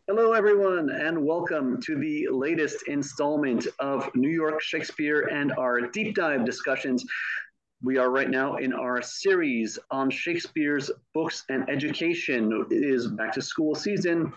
Hello, everyone, and welcome to the latest installment of New York Shakespeare and our deep dive discussions. We are right now in our series on Shakespeare's books and education. It is back to school season.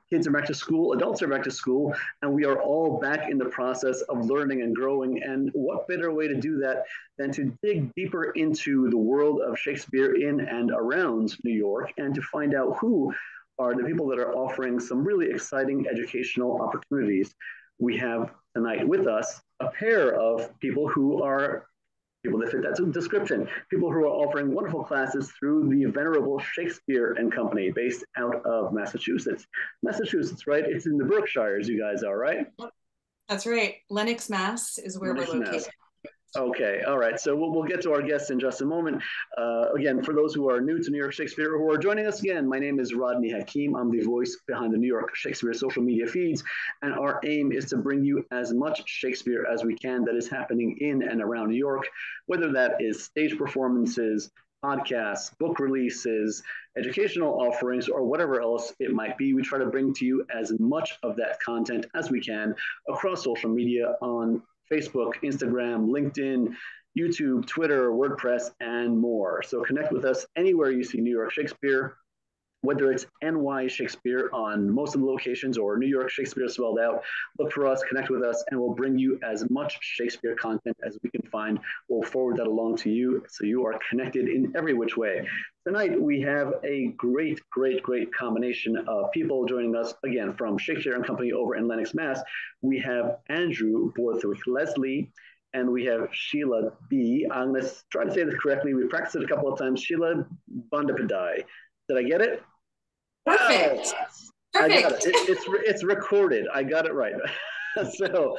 Kids are back to school, adults are back to school, and we are all back in the process of learning and growing. And what better way to do that than to dig deeper into the world of Shakespeare in and around New York and to find out who are the people that are offering some really exciting educational opportunities. We have tonight with us a pair of people who are people that fit that description, people who are offering wonderful classes through the venerable Shakespeare and Company based out of Massachusetts. Massachusetts, right? It's in the Berkshires, you guys are, right? That's right. Lenox, Mass is where we're located. Okay, all right. So we'll get to our guests in just a moment. Again, for those who are new to New York Shakespeare or who are joining us again, my name is Rodney Hakim. I'm the voice behind the New York Shakespeare social media feeds, and our aim is to bring you as much Shakespeare as we can that is happening in and around New York, whether that is stage performances, podcasts, book releases, educational offerings, or whatever else it might be. We try to bring to you as much of that content as we can across social media on Facebook, Instagram, LinkedIn, YouTube, Twitter, WordPress, and more. So connect with us anywhere you see New York Shakespeare, whether it's NY Shakespeare on most of the locations or New York Shakespeare spelled out. Look for us, connect with us, and we'll bring you as much Shakespeare content as we can find. We'll forward that along to you so you are connected in every which way. Tonight, we have a great combination of people joining us, again, from Shakespeare and Company over in Lenox, Mass. We have Andrew Borthwich Leslie, and we have Sheila B. I'm going to try to say this correctly. We practiced it a couple of times. Sheila Bandyopadhyay. Did I get it? Perfect. Oh, Perfect. I got it. It's recorded. I got it right. So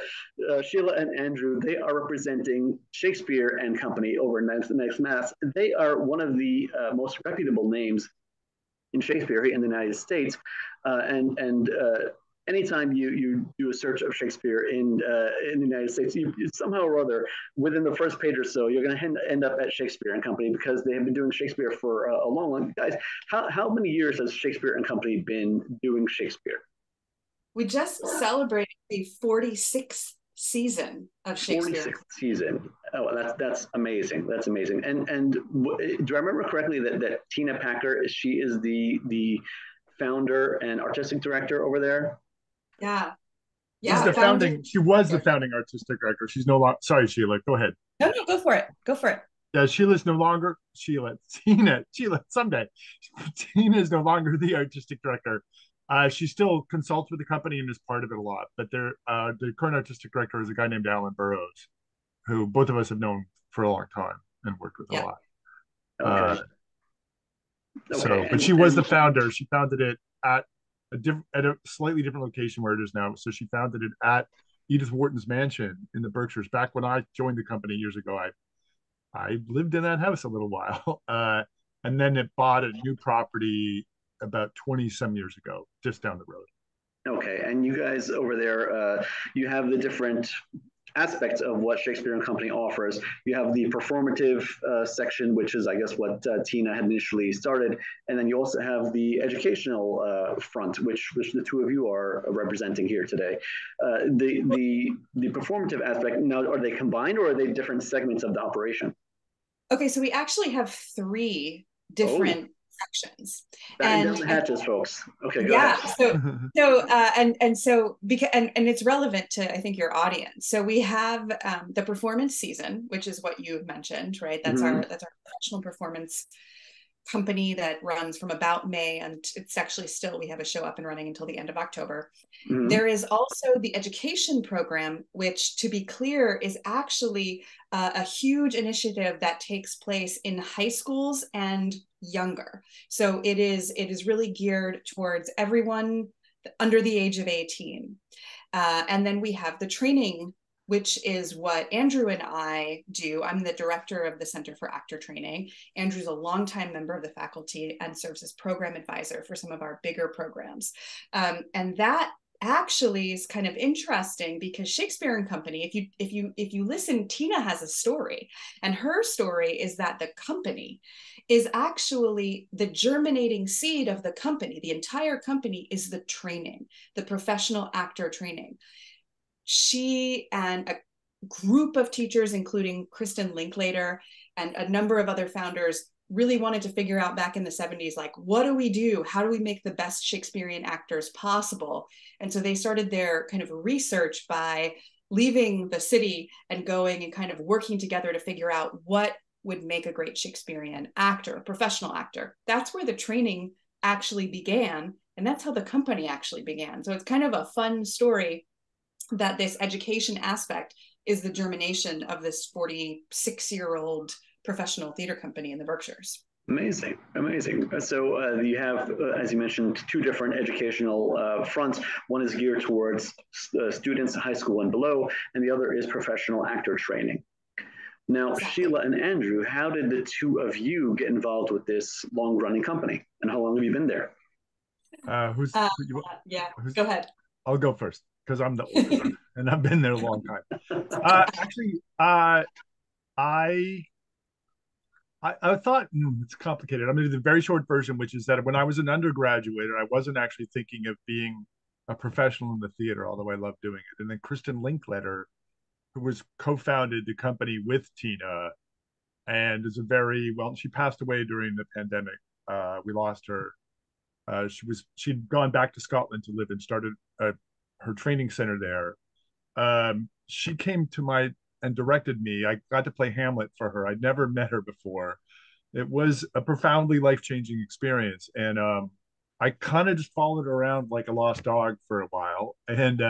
Sheila and Andrew, they are representing Shakespeare and Company over in Next Mass. They are one of the most reputable names in Shakespeare in the United States, and anytime you do a search of Shakespeare in the United States, you somehow or other within the first page or so, you're going to end up at Shakespeare and Company because they have been doing Shakespeare for a long. Guys, how many years has Shakespeare and Company been doing Shakespeare? We just celebrated the 46th season of Shakespeare. 46th season. Oh, that's amazing. That's amazing. And do I remember correctly that Tina Packer, she is the founder and artistic director over there? Yeah. She's the founding. She was the founding artistic director. She's no longer. Sorry, Sheila. Go ahead. No, go for it. Go for it. Yeah, Sheila's no longer Sheila. Sheila. Someday, Tina is no longer the artistic director. She still consults with the company and is part of it a lot. But the current artistic director is a guy named Alan Burrows, who both of us have known for a long time and worked with a lot. Okay. But she was the founder. She founded it at a slightly different location where it is now. So she founded it at Edith Wharton's mansion in the Berkshires. Back when I joined the company years ago, I lived in that house a little while, and then it bought a new property about 20 some years ago, just down the road. Okay, and you guys over there, you have the different aspects of what Shakespeare and Company offers. You have the performative section, which is, I guess, what Tina had initially started, and then you also have the educational front, which the two of you are representing here today. The performative aspect, now, are they combined or are they different segments of the operation? Okay, so we actually have three different sections. Batten down the hatches, folks. Okay, go ahead. And it's relevant to, I think, your audience. So we have the performance season, which is what you mentioned, right? That's our professional performance company that runs from about May, and it's actually still, we have a show up and running until the end of October. There is also the education program, which, to be clear, is actually a huge initiative that takes place in high schools and younger. So it is really geared towards everyone under the age of 18. And then we have the training, which is what Andrew and I do. I'm the director of the Center for Actor Training. Andrew's a longtime member of the faculty and serves as program advisor for some of our bigger programs. And that actually is kind of interesting because Shakespeare and Company, if you listen, Tina has a story, and her story is that the company is actually the germinating seed of the company. The entire company is the training, the professional actor training. She and a group of teachers, including Kristen Linklater and a number of other founders, really wanted to figure out back in the 70s, like, what do we do? How do we make the best Shakespearean actors possible? And so they started their kind of research by leaving the city and going and kind of working together to figure out what would make a great Shakespearean actor, a professional actor. That's where the training actually began. And that's how the company actually began. So it's kind of a fun story that this education aspect is the germination of this 46-year-old professional theater company in the Berkshires. Amazing, amazing. So you have, as you mentioned, two different educational fronts. One is geared towards students, high school and below, and the other is professional actor training. Now, exactly. Sheila and Andrew, how did the two of you get involved with this long-running company, and how long have you been there? Go ahead. I'll go first because I'm the older and I've been there a long time. Actually, I thought it's complicated. I'm going to do the very short version, which is that when I was an undergraduate, I wasn't actually thinking of being a professional in the theater, although I love doing it. And then Kristen Linklater, who was co-founded the company with Tina, and is she passed away during the pandemic. We lost her. She'd gone back to Scotland to live and started her training center there. She came to and directed me. I got to play Hamlet for her. I'd never met her before. It was a profoundly life-changing experience. And I kind of just followed her around like a lost dog for a while. And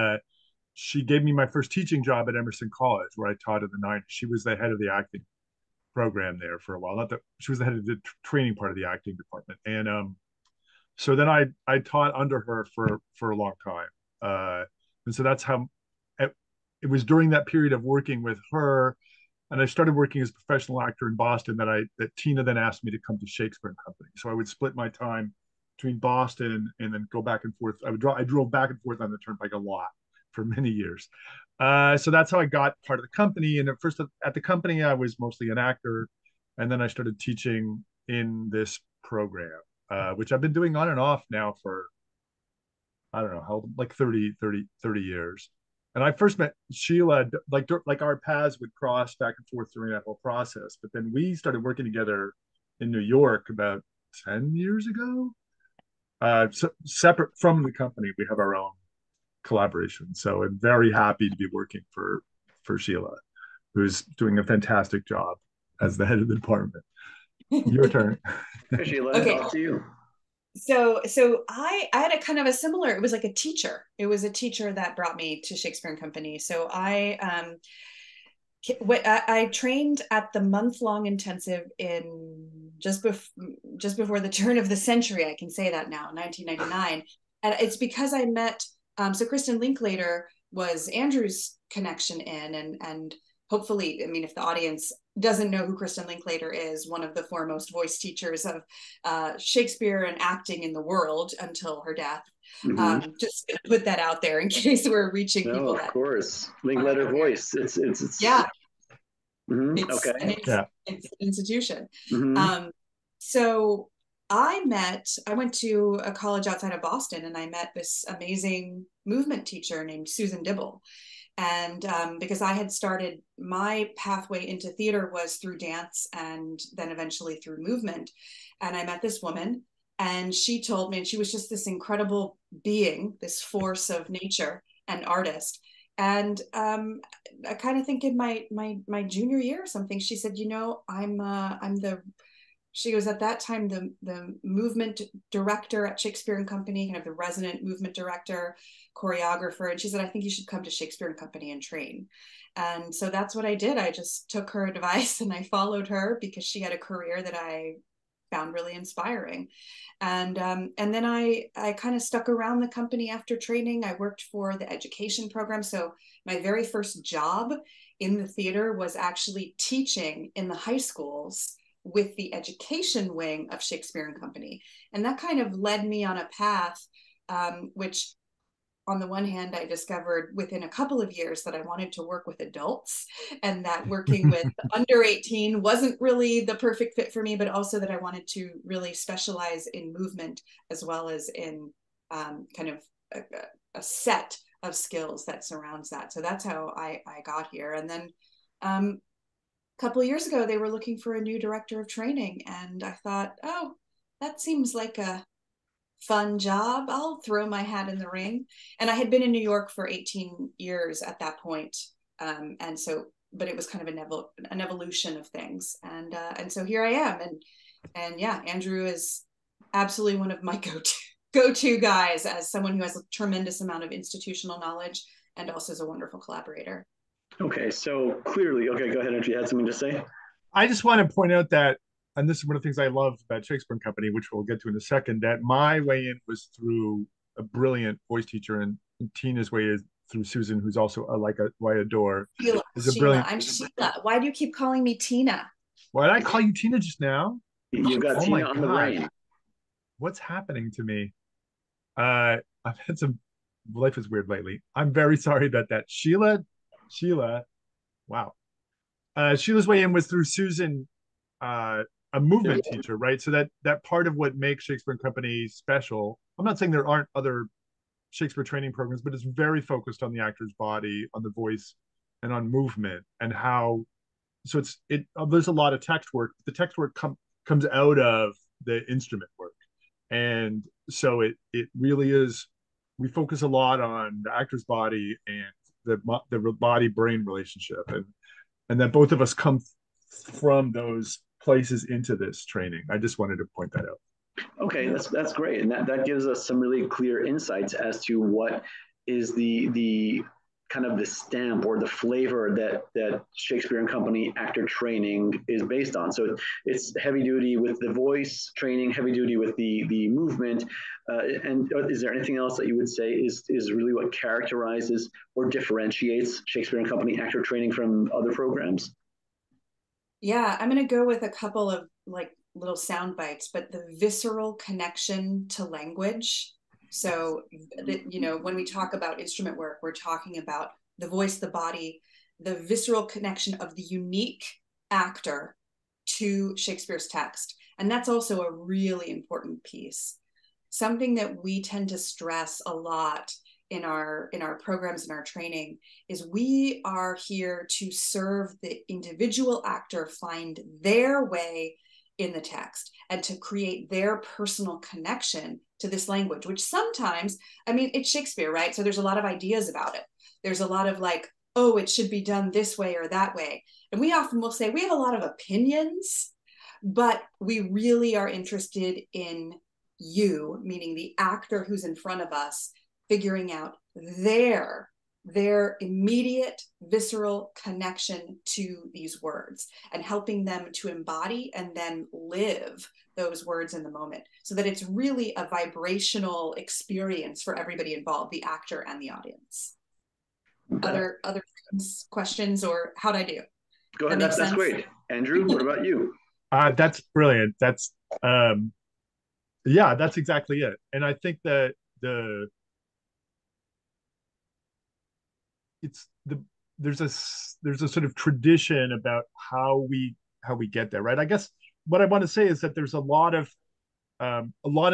she gave me my first teaching job at Emerson College, where I taught in the 90s. She was the head of the acting program there for a while. She was the head of the training part of the acting department. And so then I taught under her for a long time. And so that's how it was during that period of working with her, and I started working as a professional actor in Boston that Tina then asked me to come to Shakespeare and Company. So I would split my time between Boston and then go back and forth. I drove back and forth on the turnpike a lot for many years. So that's how I got part of the company. And at first at the company, I was mostly an actor. And then I started teaching in this program, which I've been doing on and off now for, I don't know, how like 30 years. And I first met Sheila, like our paths would cross back and forth during that whole process. But then we started working together in New York about 10 years ago. So separate from the company, we have our own collaboration. So I'm very happy to be working for Sheila, who's doing a fantastic job as the head of the department. Your turn. Hey, Sheila, okay. Off to you. So I had a kind of a similar, it was like a teacher. It was a teacher that brought me to Shakespeare and Company. So I trained at the month-long intensive in just before the turn of the century. I can say that now, 1999. And it's because I met, so Kristen Linklater was Andrew's connection in, and hopefully, I mean, if the audience doesn't know who Kristen Linklater is, one of the foremost voice teachers of Shakespeare and acting in the world until her death. Mm-hmm. Just to put that out there in case we're reaching people. Of course, Linklater Voice. It's yeah. Mm-hmm. It's an institution. Mm-hmm. So I went to a college outside of Boston, and I met this amazing movement teacher named Susan Dibble. And because I had started, my pathway into theater was through dance and then eventually through movement. And I met this woman, and she told me, and she was just this incredible being, this force of nature and artist. And I kind of think in my junior year or something, she said, you know, she goes, at that time, the movement director at Shakespeare and Company, kind of the resident movement director, choreographer. And she said, I think you should come to Shakespeare and Company and train. And so that's what I did. I just took her advice and I followed her because she had a career that I found really inspiring. And then I kind of stuck around the company after training. I worked for the education program. So my very first job in the theater was actually teaching in the high schools with the education wing of Shakespeare and Company. And that kind of led me on a path, which on the one hand, I discovered within a couple of years that I wanted to work with adults, and that working with under 18 wasn't really the perfect fit for me, but also that I wanted to really specialize in movement as well as in kind of a set of skills that surrounds that. So that's how I got here. And then a couple of years ago, they were looking for a new director of training. And I thought, oh, that seems like a fun job. I'll throw my hat in the ring. And I had been in New York for 18 years at that point. And so, but it was kind of an evolution of things. And so here I am. And yeah, Andrew is absolutely one of my go-to guys, as someone who has a tremendous amount of institutional knowledge and also is a wonderful collaborator. Okay, so clearly, okay, go ahead, Andrew, you had something to say? I just want to point out that, and this is one of the things I love about Shakespeare Company, which we'll get to in a second, that my way in was through a brilliant voice teacher, and Tina's way is through Susan, who's also who I adore. Sheila, brilliant. I'm Sheila. Why do you keep calling me Tina? Why did I call you Tina just now? You got Tina on the brain. What's happening to me? I've had some, life is weird lately. I'm very sorry about that. Sheila, wow. Sheila's way in was through Susan, a movement teacher, right? So that part of what makes Shakespeare Company special, I'm not saying there aren't other Shakespeare training programs, but it's very focused on the actor's body, on the voice, and on movement, and how, so there's a lot of text work. The text work comes out of the instrument work. And so it really is, we focus a lot on the actor's body and the body brain relationship, and that both of us come from those places into this training. I just wanted to point that out. Okay, that's great, and that gives us some really clear insights as to what is the kind of the stamp or the flavor that Shakespeare and Company actor training is based on. So it's heavy duty with the voice training, heavy duty with the movement. And is there anything else that you would say is really what characterizes or differentiates Shakespeare and Company actor training from other programs? Yeah, I'm going to go with a couple of like little sound bites, but the visceral connection to language. So, when we talk about instrument work, we're talking about the voice, the body, the visceral connection of the unique actor to Shakespeare's text. And that's also a really important piece. Something that we tend to stress a lot in our programs and our training is we are here to serve the individual actor find their way in the text and to create their personal connection to this language, which sometimes, I mean, it's Shakespeare, right? So there's a lot of ideas about it. There's a lot of like, oh, it should be done this way or that way. And we often will say we have a lot of opinions, but we really are interested in you, meaning the actor who's in front of us, figuring out their immediate visceral connection to these words and helping them to embody and then live those words in the moment, so that it's really a vibrational experience for everybody involved, the actor and the audience. Other questions, or how'd I do? Go ahead. That's great. Andrew, what about you? That's brilliant. That's yeah, that's exactly it. And I think that there's a sort of tradition about how we get there, right? I guess what I want to say is that there's a lot of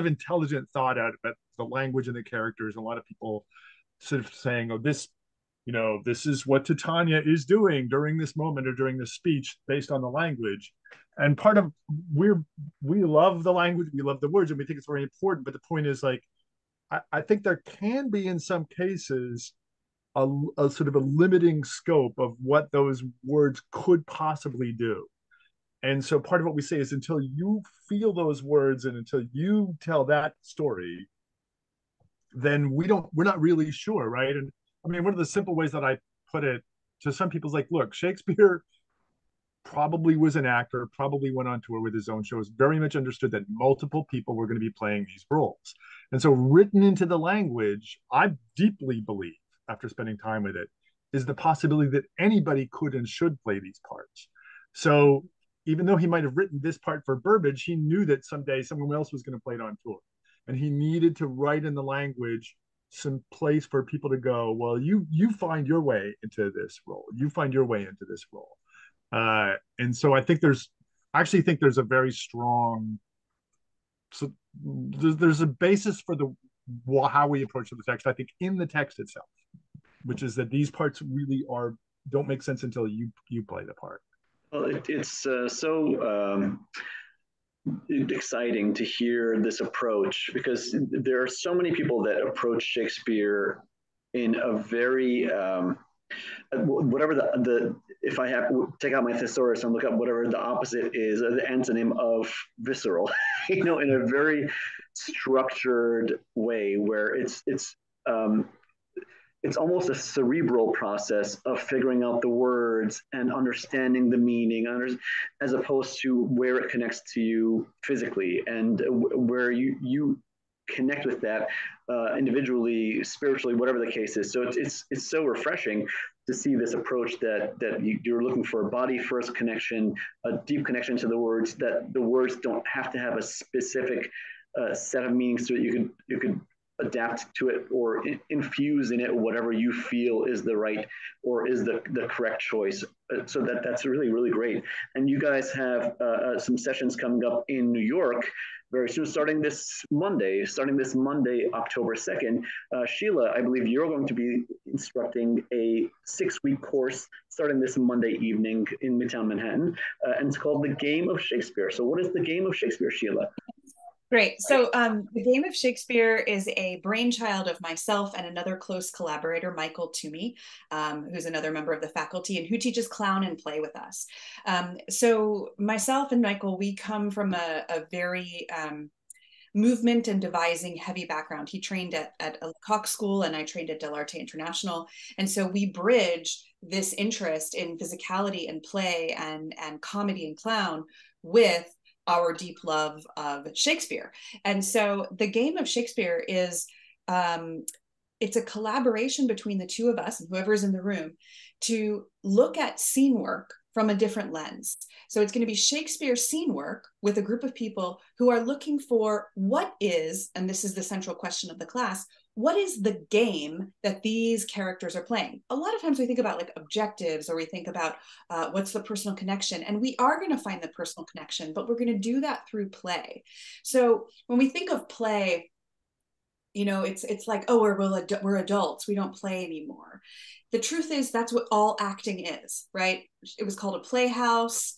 intelligent thought out about the language and the characters. A lot of people sort of saying, "Oh, this is what Titania is doing during this moment or during this speech based on the language." And part of we love the language, we love the words, and we think it's very important. But the point is, like, I think there can be in some cases a sort of a limiting scope of what those words could possibly do. And so part of what we say is until you feel those words and until you tell that story, then we're not really sure, right? And I mean, one of the simple ways that I put it to some people is like, look, Shakespeare probably was an actor, probably went on tour with his own shows, very much understood that multiple people were going to be playing these roles. And so written into the language, I deeply believe, after spending time with it, is the possibility that anybody could and should play these parts. So even though he might have written this part for Burbage, he knew that someday someone else was going to play it on tour. And he needed to write in the language some place for people to go, well, you find your way into this role, you find your way into this role. And so I actually think there's a very strong, so there's a basis for how we approach the text, I think, in the text itself, which is that these parts really don't make sense until you play the part. Well, it's so exciting to hear this approach, because there are so many people that approach Shakespeare in a very whatever the if I have take out my thesaurus and look up whatever the opposite is, the antonym of visceral, in a very structured way where it's almost a cerebral process of figuring out the words and understanding the meaning, as opposed to where it connects to you physically, and where you connect with that individually, spiritually, whatever the case is. So it's so refreshing to see this approach that you're looking for a body first connection, a deep connection to the words, that the words don't have to have a specific set of meanings to it. You could adapt to it or infuse in it whatever you feel is the right or is the correct choice. So that's really, really great. And you guys have some sessions coming up in New York very soon, starting this Monday, October 2nd. Sheila, I believe you're going to be instructing a 6-week course starting this Monday evening in Midtown Manhattan, and it's called The Game of Shakespeare. So what is The Game of Shakespeare, Sheila? Great. So The Game of Shakespeare is a brainchild of myself and another close collaborator, Michael Toomey, who's another member of the faculty and who teaches clown and play with us. So myself and Michael, we come from a very movement and devising heavy background. He trained at a Lenox school and I trained at Del Arte International. And so we bridge this interest in physicality and play and comedy and clown with our deep love of Shakespeare. And so The Game of Shakespeare is, it's a collaboration between the two of us and whoever's in the room to look at scene work from a different lens. So it's going to be Shakespeare scene work with a group of people who are looking for what is, and this is the central question of the class, what is the game that these characters are playing? A lot of times we think about like objectives, or we think about what's the personal connection, and we are going to find the personal connection, but we're going to do that through play. So when we think of play, it's like, oh, we're adults, we don't play anymore. The truth is that's what all acting is, right? It was called a playhouse.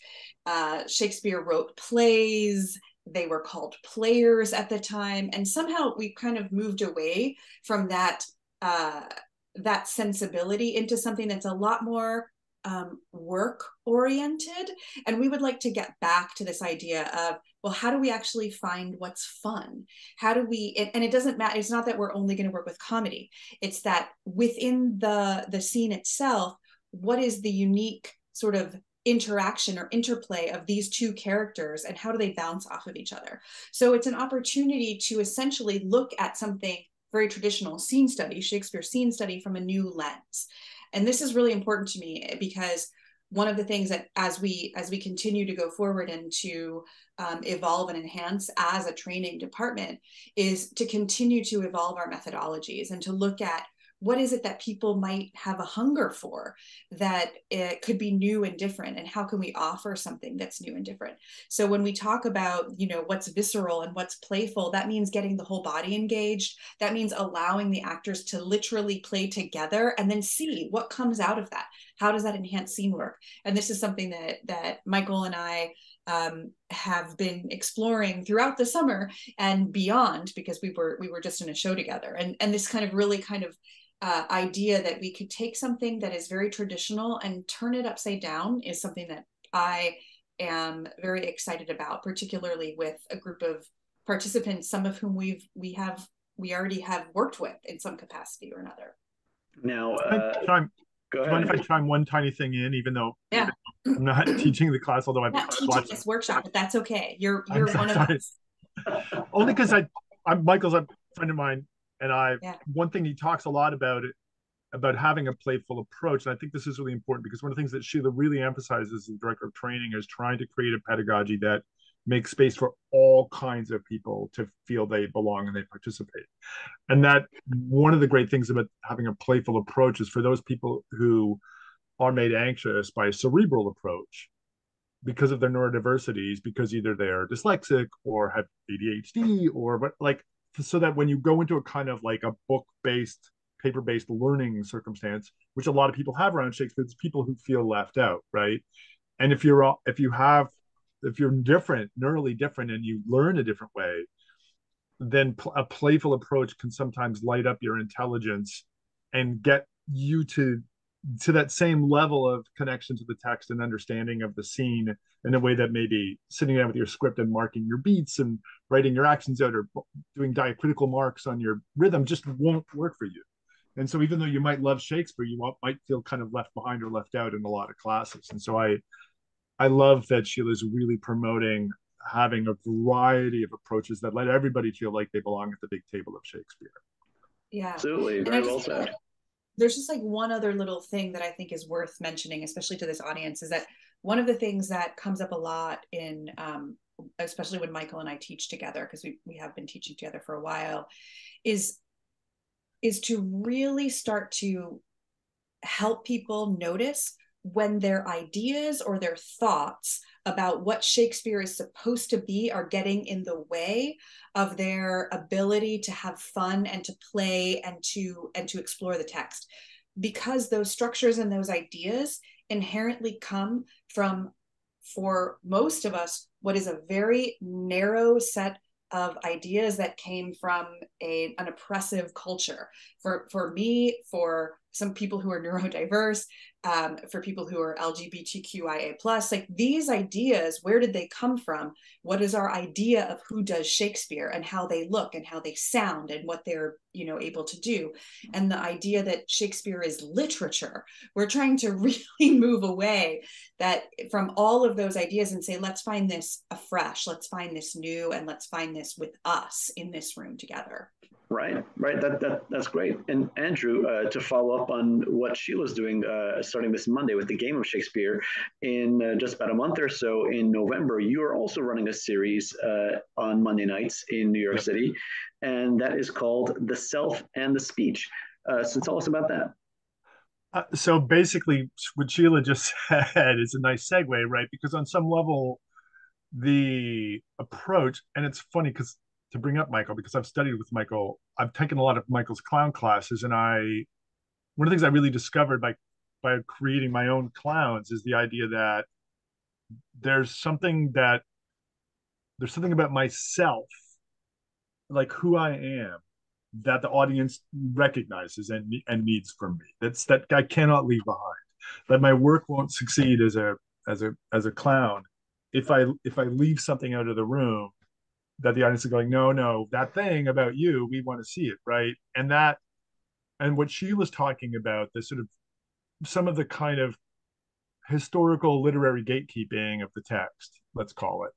Shakespeare wrote plays. They were called players at the time. And somehow we kind of moved away from that sensibility into something that's a lot more work oriented. And we would like to get back to this idea of, well, how do we actually find what's fun? How do we, and it doesn't matter. It's not that we're only going to work with comedy. It's that within the scene itself, what is the unique sort of interaction or interplay of these two characters, and how do they bounce off of each other? So it's an opportunity to essentially look at something very traditional, scene study, Shakespeare scene study, from a new lens. And this is really important to me, because one of the things that as we continue to go forward and to evolve and enhance as a training department is to continue to evolve our methodologies and to look at what is it that people might have a hunger for that it could be new and different, and how can we offer something that's new and different? So when we talk about, what's visceral and what's playful, that means getting the whole body engaged. That means allowing the actors to literally play together and then see what comes out of that. How does that enhance scene work? And this is something that Michael and I have been exploring throughout the summer and beyond, because we were just in a show together, and this kind of idea that we could take something that is very traditional and turn it upside down is something that I am very excited about, particularly with a group of participants, some of whom we already have worked with in some capacity or another. Now, do you mind if I chime one tiny thing in, even though I'm not teaching the class, although I'm not teaching this workshop, but that's okay. You're one of us. Only because Michael's a friend of mine, and one thing he talks a lot about having a playful approach, and I think this is really important, because one of the things that Sheila really emphasizes as the director of training is trying to create a pedagogy that make space for all kinds of people to feel they belong and they participate. And that one of the great things about having a playful approach is for those people who are made anxious by a cerebral approach because of their neurodiversities, because either they're dyslexic or have ADHD or but like, so that when you go into a kind of like a book-based, paper-based learning circumstance, which a lot of people have around Shakespeare, it's people who feel left out, right? And if you're different, neurally different, and you learn a different way, then a playful approach can sometimes light up your intelligence and get you to that same level of connection to the text and understanding of the scene in a way that maybe sitting down with your script and marking your beats and writing your actions out or doing diacritical marks on your rhythm just won't work for you. And so even though you might love Shakespeare, you might feel kind of left behind or left out in a lot of classes. And so I love that Sheila's really promoting having a variety of approaches that let everybody feel like they belong at the big table of Shakespeare. Yeah, absolutely. Very well said. There's just like one other little thing that I think is worth mentioning, especially to this audience, is that one of the things that comes up a lot in, especially when Michael and I teach together, because we have been teaching together for a while, is to really start to help people notice when their ideas or their thoughts about what Shakespeare is supposed to be are getting in the way of their ability to have fun and to play and to explore the text, because those structures and those ideas inherently come from, for most of us, what is a very narrow set of ideas that came from an oppressive culture. For me, for some people who are neurodiverse, for people who are LGBTQIA+, like these ideas, where did they come from? What is our idea of who does Shakespeare and how they look and how they sound and what they're, able to do? And the idea that Shakespeare is literature, we're trying to really move away from all of those ideas and say, let's find this afresh, let's find this new, and let's find this with us in this room together. Right. That's great. And Andrew, to follow up on what Sheila's doing, starting this Monday with the Game of Shakespeare, in just about a month or so in November, you are also running a series on Monday nights in New York City, and that is called The Self and the Speech. So tell us about that. So basically, what Sheila just said is a nice segue, right? Because on some level, the approach, and it's funny because to bring up Michael, because I've studied with Michael, I've taken a lot of Michael's clown classes, and one of the things I really discovered by creating my own clowns is the idea that there's something about myself, like who I am, that the audience recognizes and needs from me. That I cannot leave behind. That my work won't succeed as a clown if I leave something out of the room that the audience is going, no, that thing about you, we want to see it, right? And what Sheila's talking about, the sort of some of the kind of historical literary gatekeeping of the text, let's call it,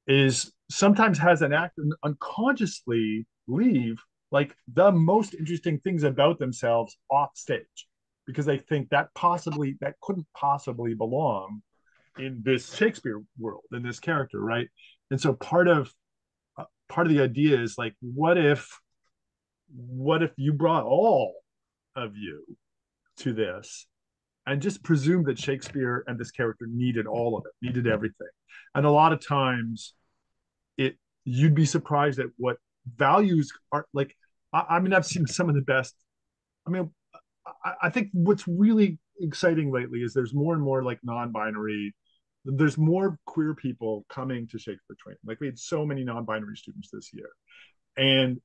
is sometimes has an actor unconsciously leave like the most interesting things about themselves off stage because they think that couldn't possibly belong in this Shakespeare world, in this character, right? And so part of the idea is like, what if you brought all of you to this and just presumed that Shakespeare and this character needed all of it, needed everything. And a lot of times you'd be surprised at what values are like. I mean, I've seen some of the best. I mean, I think what's really exciting lately is there's more and more like non-binary. There's more queer people coming to Shakespeare training. Like we had so many non-binary students this year, and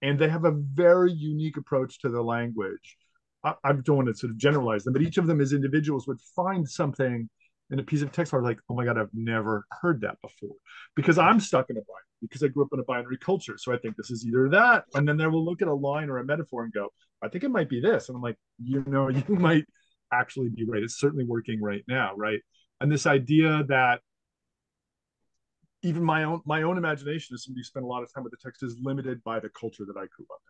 they have a very unique approach to the language. I don't want to sort of generalize them, but each of them as individuals would find something in a piece of text where like, oh my God, I've never heard that before. Because I'm stuck in a binary, because I grew up in a binary culture. So I think this is either that, and then they will look at a line or a metaphor and go, I think it might be this. And I'm like, you might actually be right. It's certainly working right now, right? And this idea that even my own imagination as somebody who spent a lot of time with the text is limited by the culture that I grew up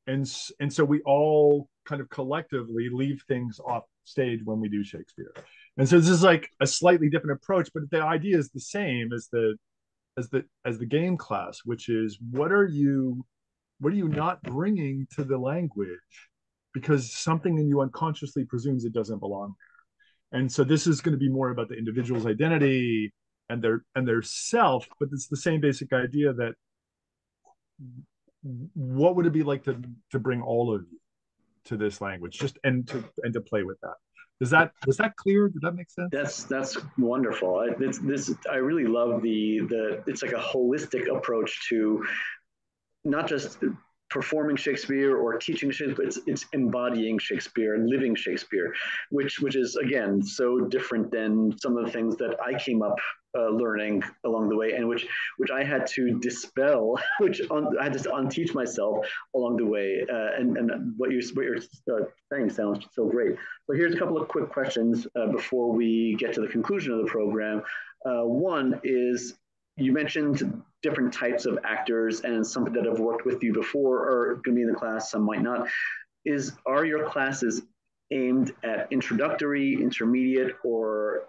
in. And so we all kind of collectively leave things off stage when we do Shakespeare. And so this is like a slightly different approach, but the idea is the same as the game class, which is what are you not bringing to the language because something in you unconsciously presumes it doesn't belong there. And so this is going to be more about the individual's identity and their self, but it's the same basic idea that what would it be like to bring all of you to this language, just and to play with that. Was that clear? Did that make sense? That's wonderful. I really love the it's like a holistic approach to not just performing Shakespeare or teaching Shakespeare, it's embodying Shakespeare and living Shakespeare, which is again so different than some of the things that I came up learning along the way, and which I had to dispel, I had to unteach myself along the way. And what you're saying sounds so great. So here's a couple of quick questions before we get to the conclusion of the program. One is, you mentioned different types of actors, and some that have worked with you before are going to be in the class, some might not. Are your classes aimed at introductory, intermediate, or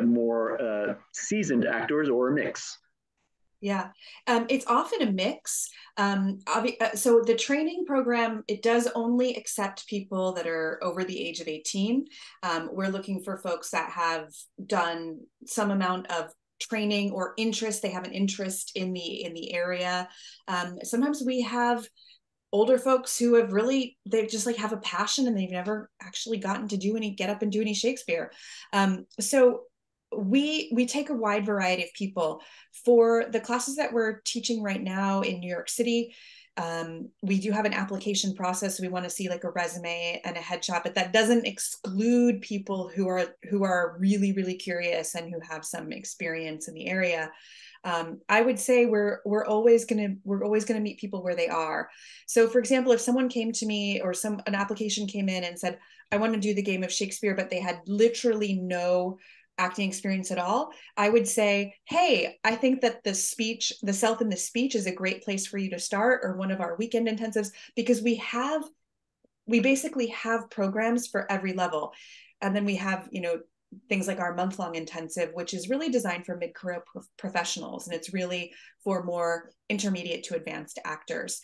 more seasoned actors, or a mix? Yeah, it's often a mix. So the training program, it does only accept people that are over the age of 18. We're looking for folks that have done some amount of training or interest. They have an interest in the area. Sometimes we have older folks who have they just like have a passion and they've never actually gotten to get up and do any Shakespeare. So we take a wide variety of people. For the classes that we're teaching right now in New York City, we do have an application process. We want to see like a resume and a headshot, but that doesn't exclude people who are really, really curious and who have some experience in the area. I would say we're always gonna meet people where they are. So, for example, if someone came to me or an application came in and said, "I want to do the game of Shakespeare," but they had literally no acting experience at all, I would say, hey, I think that the self in the speech is a great place for you to start, or one of our weekend intensives, because we basically have programs for every level. And then we have, things like our month-long intensive, which is really designed for mid-career professionals. And it's really for more intermediate to advanced actors.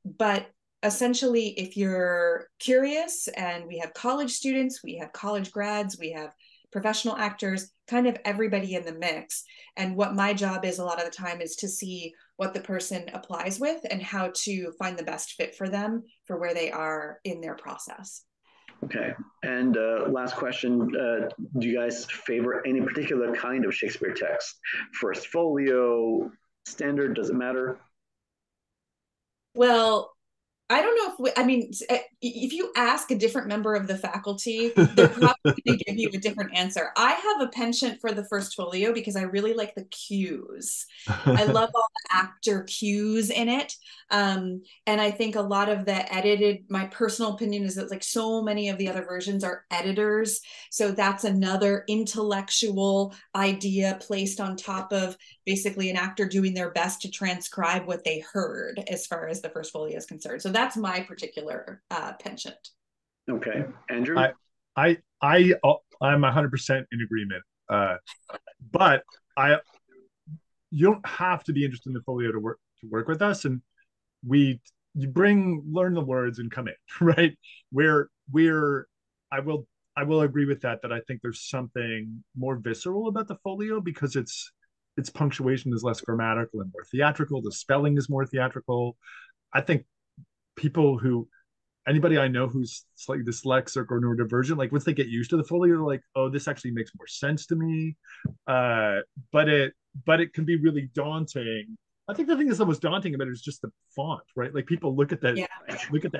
But essentially, if you're curious, and we have college students, we have college grads, we have professional actors, kind of everybody in the mix. And what my job is a lot of the time is to see what the person applies with and how to find the best fit for them for where they are in their process. Okay. And last question, do you guys favor any particular kind of Shakespeare text? First folio, standard, does it matter? Well, I don't know if you ask a different member of the faculty, they're probably going to give you a different answer. I have a penchant for the first folio because I really like the cues. I love all the actor cues in it. And I think a lot of my personal opinion is that like so many of the other versions are editors. So that's another intellectual idea placed on top of basically an actor doing their best to transcribe what they heard as far as the first folio is concerned. So that's my particular penchant. Okay, Andrew. I'm 100% in agreement. But you don't have to be interested in the folio to work with us, and you learn the words and come in, right? I will agree with that I think there's something more visceral about the folio because its punctuation is less grammatical and more theatrical. The spelling is more theatrical. I think anybody I know who's slightly dyslexic or neurodivergent, like once they get used to the folio, they're like, oh, this actually makes more sense to me. But it can be really daunting. I think the thing that's the most daunting about it is just the font, right? Like people look at the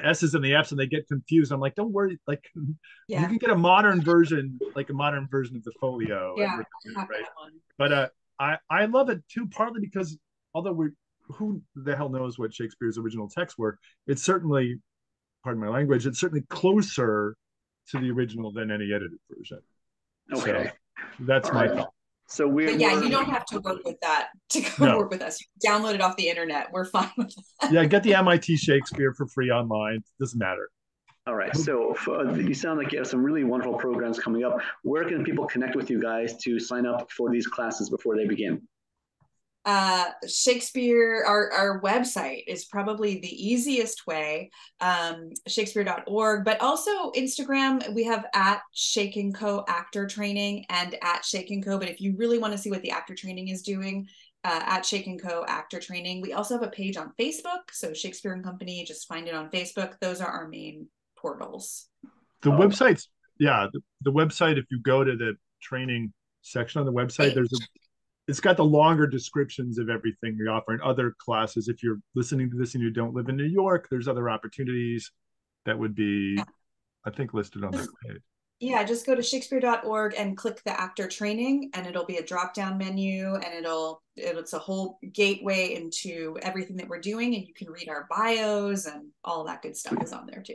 S's and the F's and they get confused. I'm like, don't worry, like you can get a modern version of the folio. Yeah, right? But I love it too, partly because although who the hell knows what Shakespeare's original texts were, it's certainly, pardon my language, it's certainly closer to the original than any edited version. Okay. So that's my thought. So you don't have to work with that to work with us. You download it off the internet. We're fine with that. Yeah, get the MIT Shakespeare for free online. Doesn't matter. All right. So you sound like you have some really wonderful programs coming up. Where can people connect with you guys to sign up for these classes before they begin? Shakespeare, our website is probably the easiest way, shakespeare.org, but also Instagram. We have at Shakespeare Co actor training and at Shakespeare Co. But if you really want to see what the actor training is doing, at Shakespeare Co actor training. We also have a page on Facebook. So Shakespeare and Company, just find it on Facebook. Those are our main portals. The websites, yeah, the website, if you go to the training section on the website, it's got the longer descriptions of everything we offer and other classes. If you're listening to this and you don't live in New York, there's other opportunities that would be, I think, listed on that page. Yeah, just go to shakespeare.org and click the actor training, and it'll be a drop-down menu, and it's a whole gateway into everything that we're doing, and you can read our bios, and all that good stuff is on there too.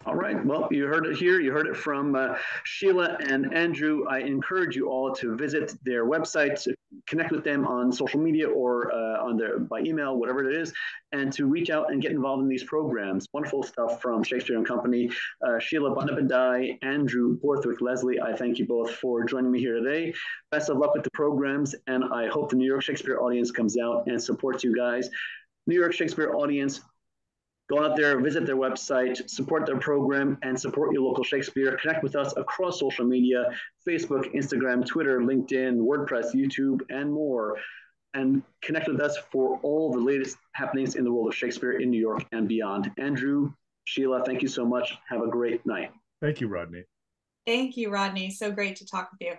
All right. Well, you heard it here. You heard it from Sheila and Andrew. I encourage you all to visit their websites, connect with them on social media or by email, whatever it is, and to reach out and get involved in these programs. Wonderful stuff from Shakespeare and Company. Sheila Bandyopadhyay, Andrew Borthwich, Leslie, I thank you both for joining me here today. Best of luck with the programs, and I hope the New York Shakespeare audience comes out and supports you guys. New York Shakespeare audience, go out there, visit their website, support their program, and support your local Shakespeare. Connect with us across social media, Facebook, Instagram, Twitter, LinkedIn, WordPress, YouTube, and more. And connect with us for all the latest happenings in the world of Shakespeare in New York and beyond. Andrew, Sheila, thank you so much. Have a great night. Thank you, Rodney. Thank you, Rodney. So great to talk with you.